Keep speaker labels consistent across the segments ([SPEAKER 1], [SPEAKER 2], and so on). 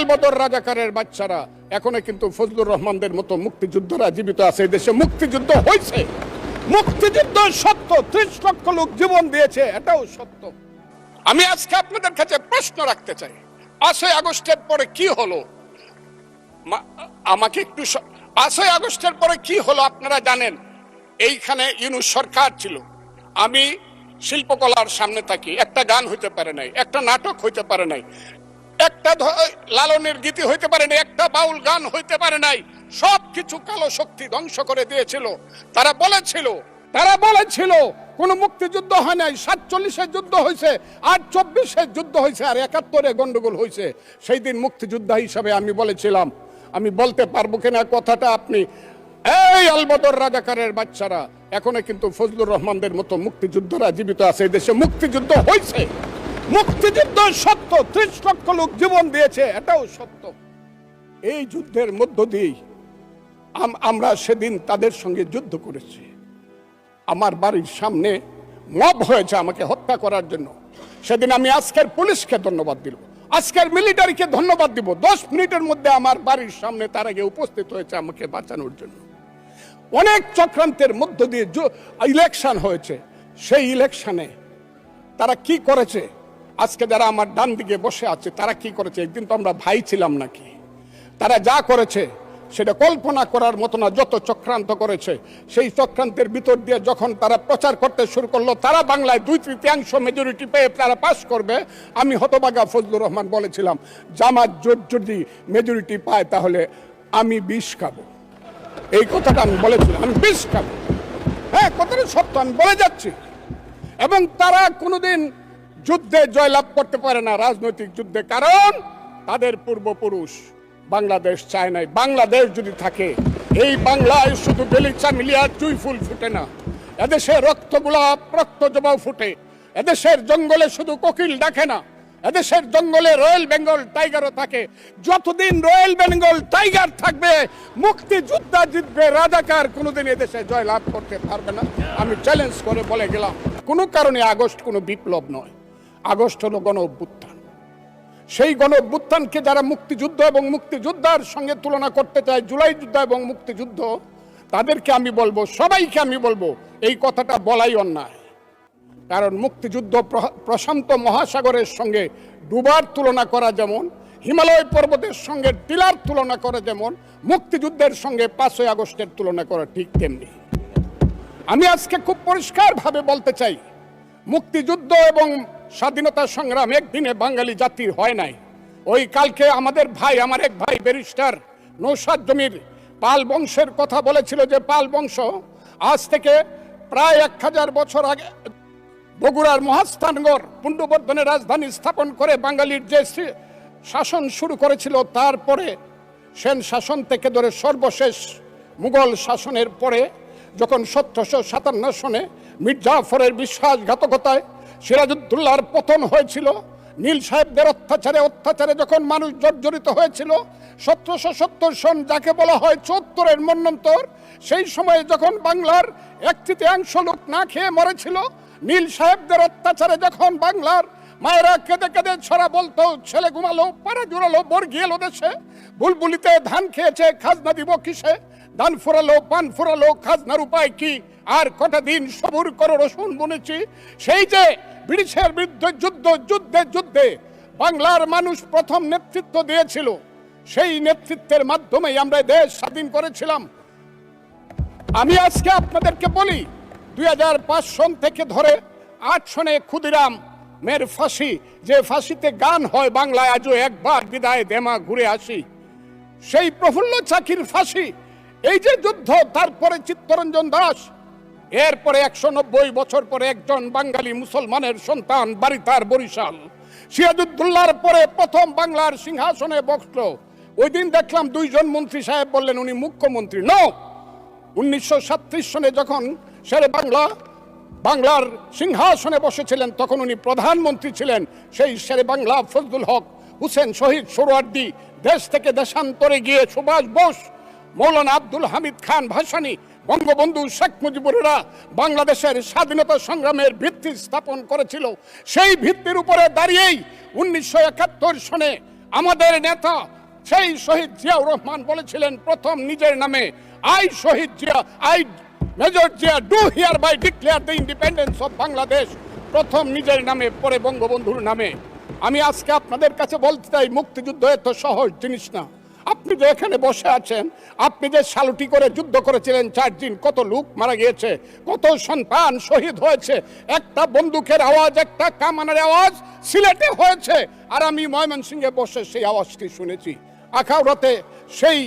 [SPEAKER 1] আলবদর রাজাকারের বাচ্চারা এখনো কিন্তু ফজলুর রহমানদের মতো মুক্তিযোদ্ধারা জীবিত আছে। এই দেশে মুক্তিযুদ্ধ হয়েছে, মুক্তিযুদ্ধ সত্য, 30 লক্ষ লোক জীবন দিয়েছে, এটাও সত্য। আমি আজকে আপনাদের কাছে প্রশ্ন রাখতে চাই, 5ই আগস্টের পরে কি হলো? আমাকে একটু 5ই আগস্টের পরে কি হলো আপনারা জানেন? এইখানে ইউনূস সরকার ছিল, আমি শিল্পকলার সামনে থাকি, একটা গান হইতে পারে নাই, একটা নাটক হইতে পারে নাই, একটা লালনের গীতি হইতে পারে নাই, একটা বাউল গান হইতে পারে নাই। সবকিছু কালো শক্তি ধ্বংস করে দিয়েছিল। তারা বলেছিল কোন মুক্তিযুদ্ধ হয় নাই, 47-এর যুদ্ধ হয়েছে, আর 24-এর যুদ্ধ হয়েছে, আর 71-এ গন্ডগোল হয়েছে। সেই দিন মুক্তিযোদ্ধা হিসাবে আমি বলেছিলাম, আমি বলতে পারবো কিনা কথাটা আপনি, এই আলবদর রাজাকারের বাচ্চারা এখনো কিন্তু ফজলুর রহমানদের মতো মুক্তিযোদ্ধারা জীবিত আছে। এই দেশে মুক্তিযুদ্ধ হয়েছে, মুক্তিযুদ্ধ সত্য, 30 লক্ষ লোক জীবন দিয়েছে, এটাও সত্য। এই যুদ্ধের মধ্য দিয়েই আমরা সেদিন তাদের সঙ্গে যুদ্ধ করেছি। আমার বাড়ির সামনে মব হয়েছে আমাকে হত্যা করার জন্য। সেদিন আমি আজকের পুলিশকে ধন্যবাদ দিব, আজকের মিলিটারিকে ধন্যবাদ দিব। 10 মিনিটের মধ্যে আমার বাড়ির সামনে তার আগে উপস্থিত হয়েছে আমাকে বাঁচানোর জন্য। অনেক চক্রান্তের মধ্য দিয়ে ইলেকশন হয়েছে, সেই ইলেকশনে তারা কি করেছে, আজকে যারা আমার ডান দিকে বসে আছে তারা কি করেছে? একদিন তো আমরা ভাই ছিলাম নাকি? তারা যা করেছে সেটা কল্পনা করার মতো না। যত চক্রান্ত করেছে, সেই চক্রান্তের ভিতর দিয়ে যখন তারা প্রচার করতে শুরু করলো তারা বাংলায় 2/3 মেজরিটি পেয়ে তারা পাস করবে, আমি হতভাগা ফজলুর রহমান বলেছিলাম জামাত জোট যদি মেজরিটি পায় তাহলে আমি বিষ খাবো। এই কথাটা আমি বলেছিলাম, আমি বিষ খাবো। হ্যাঁ, কথাটা সত্য, আমি বলে যাচ্ছি। এবং তারা কোনোদিন যুদ্ধে জয়লাভ করতে পারে না, রাজনৈতিক যুদ্ধে, কারণ তাদের পূর্বপুরুষ বাংলাদেশ চায় নাই। বাংলাদেশ যদি থাকে, এই বাংলায় শুধু বেলিচা মিলিয়া চুই ফুল ফুটে না, এদেশে রক্ত গোলাপ, রক্ত জবাও ফুটে। এদেশের জঙ্গলে শুধু কোকিল ডাকে না, এদেশের জঙ্গলে রয়্যাল বেঙ্গল টাইগারও থাকে। যতদিন রয়্যাল বেঙ্গল টাইগার থাকবে, মুক্তিযোদ্ধা জিতবে, রাজাকার কোনোদিন এদেশে জয়লাভ করতে পারবে না। আমি চ্যালেঞ্জ করে বলে গেলাম। কোনো কারণে আগস্ট কোনো বিপ্লব নয়, আগস্ট হলো গণ অভ্যুত্থান। সেই গণ অভ্যুত্থানকে যারা মুক্তিযুদ্ধ এবং মুক্তিযোদ্ধার সঙ্গে তুলনা করতে চায়, জুলাই যুদ্ধ এবং মুক্তিযুদ্ধ, তাদেরকে আমি বলবো, সবাইকে আমি বলবো, এই কথাটা বলাই অন্যায়। কারণ মুক্তিযুদ্ধ প্রশান্ত মহাসাগরের সঙ্গে ডুবার তুলনা করা যেমন, হিমালয় পর্বতের সঙ্গে টিলার তুলনা করা যেমন, মুক্তিযুদ্ধের সঙ্গে 5ই আগস্টের তুলনা করা ঠিক তেমনি। আমি আজকে খুব পরিষ্কারভাবে বলতে চাই, মুক্তিযুদ্ধ এবং স্বাধীনতা সংগ্রাম একদিনে বাঙালি জাতির হয় নাই। ওই কালকে আমাদের ভাই, আমার এক ভাই ব্যারিস্টার নৌসাদ জমির পাল বংশের কথা বলেছিল, যে পাল বংশ আজ থেকে প্রায় 1000 বছর আগে বগুড়ার মহাস্থানগড় পুণ্ড্রবর্ধনের রাজধানী স্থাপন করে বাঙালির যে শাসন শুরু করেছিল, তারপরে সেন শাসন থেকে ধরে সর্বশেষ মুঘল শাসনের পরে যখন 1757 সনে মীর জাফরের বিশ্বাসঘাতকতায় সিরাজউদ্দৌলার পতন হয়েছিল, নীল সাহেবদের অত্যাচারে যখন মানুষ জর্জরিত হয়েছিল, 1770 সন যাকে বলা হয় 74-এর মন্বন্তর, সেই সময়ে যখন বাংলার 1/3 লোক না খেয়ে মরেছিল, নীল সাহেবদের অত্যাচারে যখন বাংলার মায়েরা কেঁদে কেঁদে ছড়া বলতো, ছেলে ঘুমালো, পাড়া জুড়ালো, বর্গি এলো দেশে, বুলবুলিতে ধান খেয়েছে, খাজনা দিব কিসে, ধান ফুরালো, পান ফুরালো, খাজনার উপায় কি, আর কটা দিন সবুর করো রসুন বুনেছি। সেই যে ব্রিটিশের বিরুদ্ধে যুদ্ধে বাংলার মানুষ প্রথম নেতৃত্ব দিয়েছিল, সেই নেতৃত্বের মাধ্যমেই আমরা দেশ স্বাধীন করেছিলাম। আমি আজকে আপনাদেরকে বলি, 2005 সন থেকে ধরে 8 সনে ক্ষুদিরাম মের ফাঁসি, যে ফাঁসিতে গান হয় বাংলায় আজও একবার বিদায় দেমা ঘুরে আসি, সেই প্রফুল্ল চাকির ফাঁসি, এই যে যুদ্ধ, তারপরে চিত্তরঞ্জন দাস, এরপরে 190 বছর পরে একজন বাঙালি মুসলমানের সন্তান, বাড়ি তার বরিশাল, সিরাজউদ্দৌলার পরে প্রথম বাংলার সিংহাসনে বসলো। ওই দিন দেখলাম 2 জন মন্ত্রী সাহেব বললেন উনি মুখ্যমন্ত্রী। 1937 সনে যখন শেরে বাংলার সিংহাসনে বসেছিলেন, তখন উনি প্রধানমন্ত্রী ছিলেন। সেই শেরে বাংলা ফজলুল হক, হুসেন শহীদ সোহরাওয়ার্দী, দেশ থেকে দেশান্তরে গিয়ে সুভাষ বোস, মৌলানা আব্দুল হামিদ খান ভাসানী, বঙ্গবন্ধু শেখ মুজিবুরেরা বাংলাদেশের স্বাধীনতা সংগ্রামের ভিত্তি স্থাপন করেছিল। সেই ভিত্তির উপরে দাঁড়িয়েই 1971 সনে আমাদের নেতা সেই শহীদ জিয়াউর রহমান বলেছিলেন প্রথম নিজের নামে, I Shahid Zia, I Major Zia do hereby declare the independence of Bangladesh, প্রথম নিজের নামে পরে বঙ্গবন্ধুর নামে। আমি আজকে আপনাদের কাছে বলতে চাই, মুক্তিযুদ্ধ এত সহজ জিনিস না। আপনি যে এখানে বসে আছেন, আপনি যে সালুটি করে যুদ্ধ করেছিলেন 4 দিন, কত লোক মারা গিয়েছে, কত সন্তান শহীদ হয়েছে, একটা বন্দুকের আওয়াজ, একটা কামানের আওয়াজ সিলেটে হয়েছে, আর আমি ময়মনসিংহে বসে সেই আওয়াজটি শুনেছি। আখাউড়াতে সেই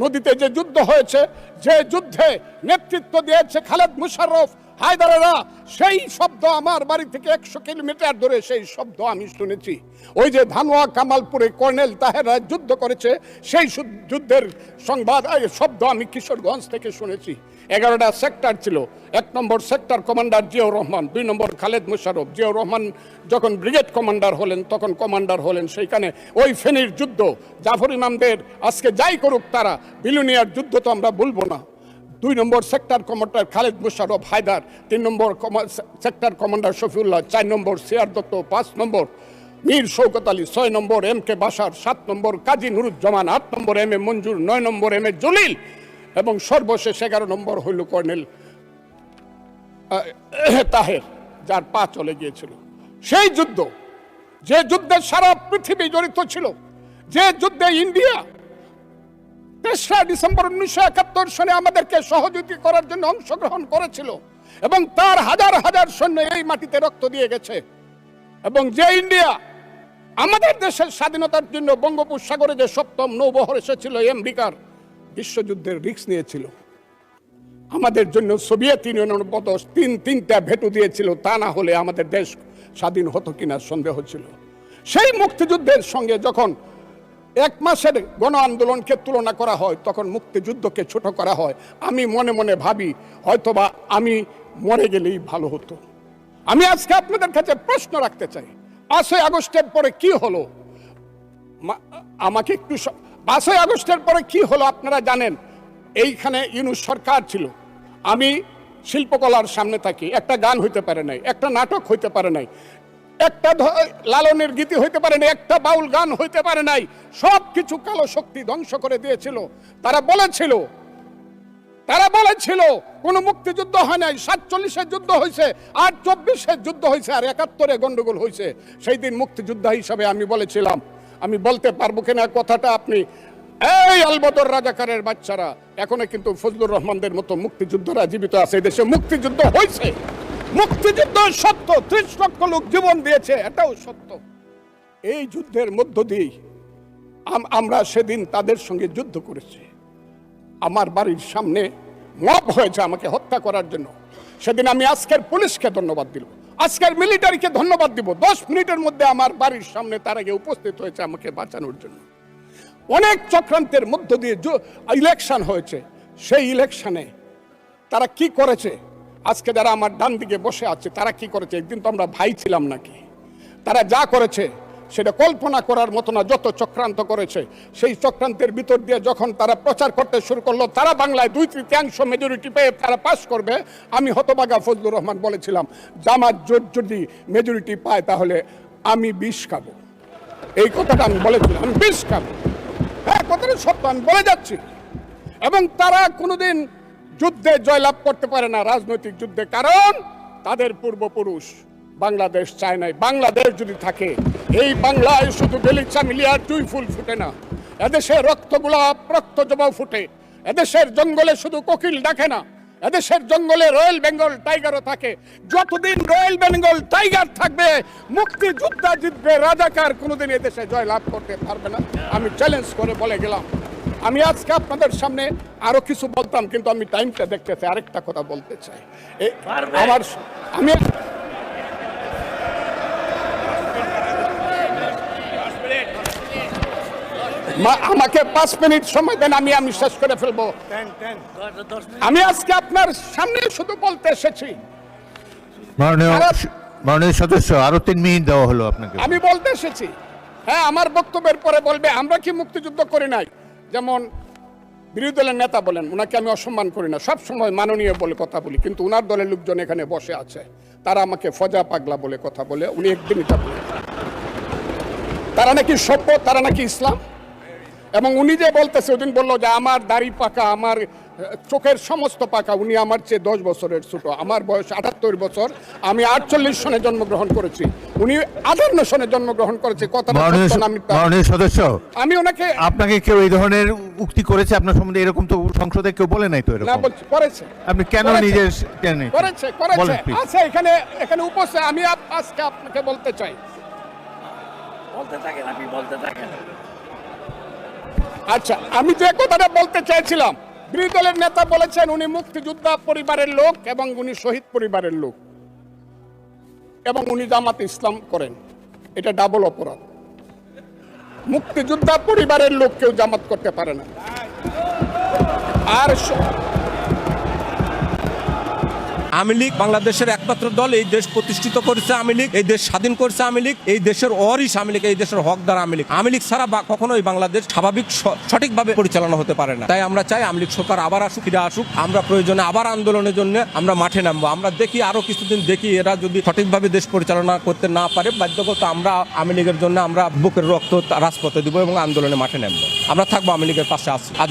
[SPEAKER 1] নদীতে যে যুদ্ধ হয়েছে, যে যুদ্ধে নেতৃত্ব দিয়েছে খালেদ মুশাররফ, হায়দারেরা, সেই শব্দ আমার বাড়ি থেকে 100 কিলোমিটার দূরে সেই শব্দ আমি শুনেছি। ওই যে ধানোয়া কামালপুরে কর্নেল তাহেররা যুদ্ধ করেছে, সেই যুদ্ধের সংবাদ শব্দ আমি কিশোরগঞ্জ থেকে শুনেছি। 11টা সেক্টর ছিল, 1 নম্বর সেক্টর কমান্ডার জিয়াউর রহমান, 2 নম্বর খালেদ মুশাররফ। জিয়াউর রহমান যখন ব্রিগেড কমান্ডার হলেন, তখন কমান্ডার হলেন সেইখানে। ওই ফেনীর যুদ্ধ, জাফর ইমামদের আজকে যাই করুক তারা, বিলুনিয়ার যুদ্ধ তো আমরা বলবো না। 2 নম্বর সেক্টর কমান্ডার খালেদ মুশাররফ হায়দার, 3 নম্বর সেক্টর কমান্ডার শফিউল্লাহ, 4 নম্বর সিআর দত্ত, 5 নম্বর মীর শৌকত আলী, 6 নম্বর MK বাশার, 7 নম্বর কাজী নুরুজ্জামান, 8 নম্বর MA মঞ্জুর, 9 নম্বর MA জলিল, এবং সর্বশেষ 11 নম্বর হইল কর্নেল তাহের, যার পা চলে গিয়েছিল। সেই যুদ্ধ, যে যুদ্ধে সারা পৃথিবী জড়িত ছিল, যে যুদ্ধে ইন্ডিয়া 3রা ডিসেম্বর 1971 সনে আমাদেরকে সহযোগিতা করার জন্য অংশগ্রহণ করেছিল, এবং তার হাজার হাজার সৈন্য এই মাটিতে রক্ত দিয়ে গেছে, এবং যে ইন্ডিয়া আমাদের দেশের স্বাধীনতার জন্য বঙ্গোপসাগরে যে 7ম নৌবহর এসেছিল আমেরিকার, বিশ্বযুদ্ধের রিস্ক নিয়েছিল আমাদের জন্য। সোভিয়েত ইউনিয়নের মতো 3টা ভেটু দিয়েছিল, তা না হলে আমাদের দেশ স্বাধীন হতো কিনা সন্দেহ ছিল। সেই মুক্তিযুদ্ধের সঙ্গে যখন 1 মাসের গণ আন্দোলনকে তুলনা করা হয়, তখন মুক্তিযুদ্ধকে ছোট করা হয়। আমি মনে মনে ভাবি, হয়তোবা আমি মরে গেলেই ভালো হতো। আমি আজকে আপনাদের কাছে প্রশ্ন রাখতে চাই, 5ই আগস্টের পরে কি হলো? আমাকে একটু 5ই আগস্টের পরে কি হলো আপনারা জানেন? এইখানে ইউনূস সরকার ছিল, আমি শিল্পকলার সামনে থাকি, একটা গান হইতে পারে নাই, একটা নাটক হইতে পারে নাই, একটা লালনের গীতি হইতে পারে নাই, একটা বাউল গান হইতে পারে নাই। সব কিছু কালো শক্তি ধ্বংস করে দিয়েছিল। তারা বলেছিল কোন মুক্তিযুদ্ধ হয় নাই, 47-এর যুদ্ধ হয়েছে, আর 24-এর যুদ্ধ হয়েছে, আর 71-এ গন্ডগোল হয়েছে। সেই দিন মুক্তিযোদ্ধা হিসাবে আমি বলেছিলাম, আমি বলতে পারবো কিনা কথাটা আপনি, এই আলবদর রাজাকারের বাচ্চারা, এখনো কিন্তু ফজলুর রহমানদের মতো মুক্তিযোদ্ধারা জীবিত আছে। দেশে মুক্তিযুদ্ধ হয়েছে, মুক্তিযুদ্ধ সত্য, 30 লক্ষ লোক জীবন দিয়েছে, এটাও সত্য। এই যুদ্ধের মধ্য দিয়ে আমরা সেদিন তাদের সঙ্গে যুদ্ধ করেছি। আমার বাড়ির সামনে মব হয়েছে আমাকে হত্যা করার জন্য। সেদিন আমি আজকের পুলিশকে ধন্যবাদ দিব, আজকের মিলিটারিকে ধন্যবাদ দিব। 10 মিনিটের মধ্যে আমার বাড়ির সামনে তার আগে উপস্থিত হয়েছে আমাকে বাঁচানোর জন্য। অনেক চক্রান্তের মধ্য দিয়ে ইলেকশন হয়েছে। সেই ইলেকশনে তারা কি করেছে, আজকে যারা আমার ডান দিকে বসে আছে তারা কি করেছে? একদিন তো আমরা ভাই ছিলাম নাকি? তারা যা করেছে সেটা কল্পনা করার মতো না। যত চক্রান্ত করেছে, সেই চক্রান্তের ভিতর দিয়ে যখন তারা প্রচার করতে শুরু করলো তারা বাংলায় 2/3 মেজরিটি পেয়ে তারা পাস করবে, আমি হতভাগা ফজলুর রহমান বলেছিলাম, জামাত জোট যদি মেজরিটি পায় তাহলে আমি বিষ খাবো। এই কথাটা আমি বলেছিলাম, আমি বিষ খাবো। হ্যাঁ, কথাটা সত্য, আমি বলে যাচ্ছি। এবং তারা কোনোদিন যুদ্ধে জয়লাভ করতে পারে না, রাজনৈতিক যুদ্ধে, কারণ তাদের পূর্বপুরুষ বাংলাদেশ চায় নাই। বাংলাদেশ যদি থাকে, এই বাংলায় শুধু বেলিচা মিলিয়ার জুই ফুল ফুটে না, এদেশে রক্ত গোলাপ, রক্ত জবা ফুটে। এদেশের জঙ্গলে শুধু কোকিল ডাকে না, এদেশের জঙ্গলে রয়্যাল বেঙ্গল টাইগারও থাকে। যতদিন রয়্যাল বেঙ্গল টাইগার থাকবে, মুক্তিযোদ্ধা জিতবে, রাজাকার কোনোদিন এদেশে জয়লাভ করতে পারবে না। আমি চ্যালেঞ্জ করে বলে গেলাম। আমি আজকে আপনাদের সামনে আরো কিছু বলতাম, কিন্তু আমি টাইমটা দেখতে চাই, আরেকটা কথা বলতে চাই। আমি আমাকে 5 মিনিট সময় দেন, আমি শেষ করে ফেলবো। আমি আজকে আপনার সামনে শুধু বলতে এসেছি,
[SPEAKER 2] মাননীয় সদস্য, আরো 3 মিনিট দেওয়া হলো আপনাকে।
[SPEAKER 1] আমি বলতে এসেছি, হ্যাঁ, আমার বক্তব্যের পরে বলবে আমরা কি মুক্তিযুদ্ধ করি নাই। যেমন বিরোধী দলের নেতা বলেন, ওনাকে আমি অসম্মান করি না, সব সময় মাননীয় বলে কথা বলি, কিন্তু ওনার দলের লোকজন এখানে বসে আছে, তারা আমাকে ফজা পাগলা বলে কথা বলে। উনি একদিন এটা বলে, তারা নাকি সভ্য, তারা নাকি ইসলাম। এবং উনি যে বলতেছে, ওদিন বললো যে আমার দাড়ি পাকা, আমার চোখের সমস্ত পাকা, উনি আমার চেয়ে 10 বছরের ছোট। আমার বয়স 78 বছর, আমি 48 সনে জন্মগ্রহণ করেছি, উনি 58 সনে জন্মগ্রহণ করেছে। কথাটা সত্য না মিথ্যা?
[SPEAKER 2] মাননীয় সদস্য,
[SPEAKER 1] আমি ওনাকে
[SPEAKER 2] আপনাকে কেউ এই ধরনের উক্তি করেছে আপনার সম্বন্ধে? এরকম তো সংসদে কেউ বলে নাই তো
[SPEAKER 1] না
[SPEAKER 2] এরকম।
[SPEAKER 1] বলছি, করেছে,
[SPEAKER 2] আপনি কেন
[SPEAKER 1] করেছে।
[SPEAKER 2] নিজের কেন
[SPEAKER 1] করেছে
[SPEAKER 2] বলেন
[SPEAKER 1] করেছে
[SPEAKER 2] please।
[SPEAKER 1] আছে এখানে উপস্থিত। আমি আজকে আপনাকে বলতে চাই,
[SPEAKER 3] বলতে থাকেন, আপনি বলতে থাকেন।
[SPEAKER 1] আচ্ছা, আমি যে কথাটা বলতে চাইছিলাম, বিরোধী দলের নেতা বলেছেন উনি মুক্তিযোদ্ধা পরিবারের লোক এবং উনি শহীদ পরিবারের লোক এবং উনি জামাতে ইসলাম করেন। এটা ডাবল অপরাধ। মুক্তিযোদ্ধা পরিবারের লোক কেউ জামাত করতে পারে না। আর
[SPEAKER 4] আওয়ামী লীগ বাংলাদেশের একমাত্র দল, এই দেশ প্রতিষ্ঠিত করেছে আওয়ামী লীগ, এই দেশ স্বাধীন করেছে আওয়ামী লীগ, এই দেশের ওয়ারিশ আওয়ামী লীগ, এই দেশের হকদার আওয়ামী লীগ। আওয়ামী লীগ ছাড়া কখনোই বাংলাদেশ স্বাভাবিক সঠিকভাবে পরিচালনা হতে পারে না। তাই আমরা চাই আওয়ামী লীগ সরকার আবার আসুক, ফিরে আসুক। আমরা প্রয়োজনে আবার আন্দোলনের জন্য আমরা মাঠে নামবো। আমরা দেখি আরো কিছুদিন দেখি, এরা যদি সঠিকভাবে দেশ পরিচালনা করতে না পারে, বাধ্যগত আমরা আওয়ামী লীগের জন্য আমরা বুকের রক্ত রাজপথে দিব এবং আন্দোলনে মাঠে নামবো। আমরা থাকবো, আওয়ামী লীগের পাশে আছি।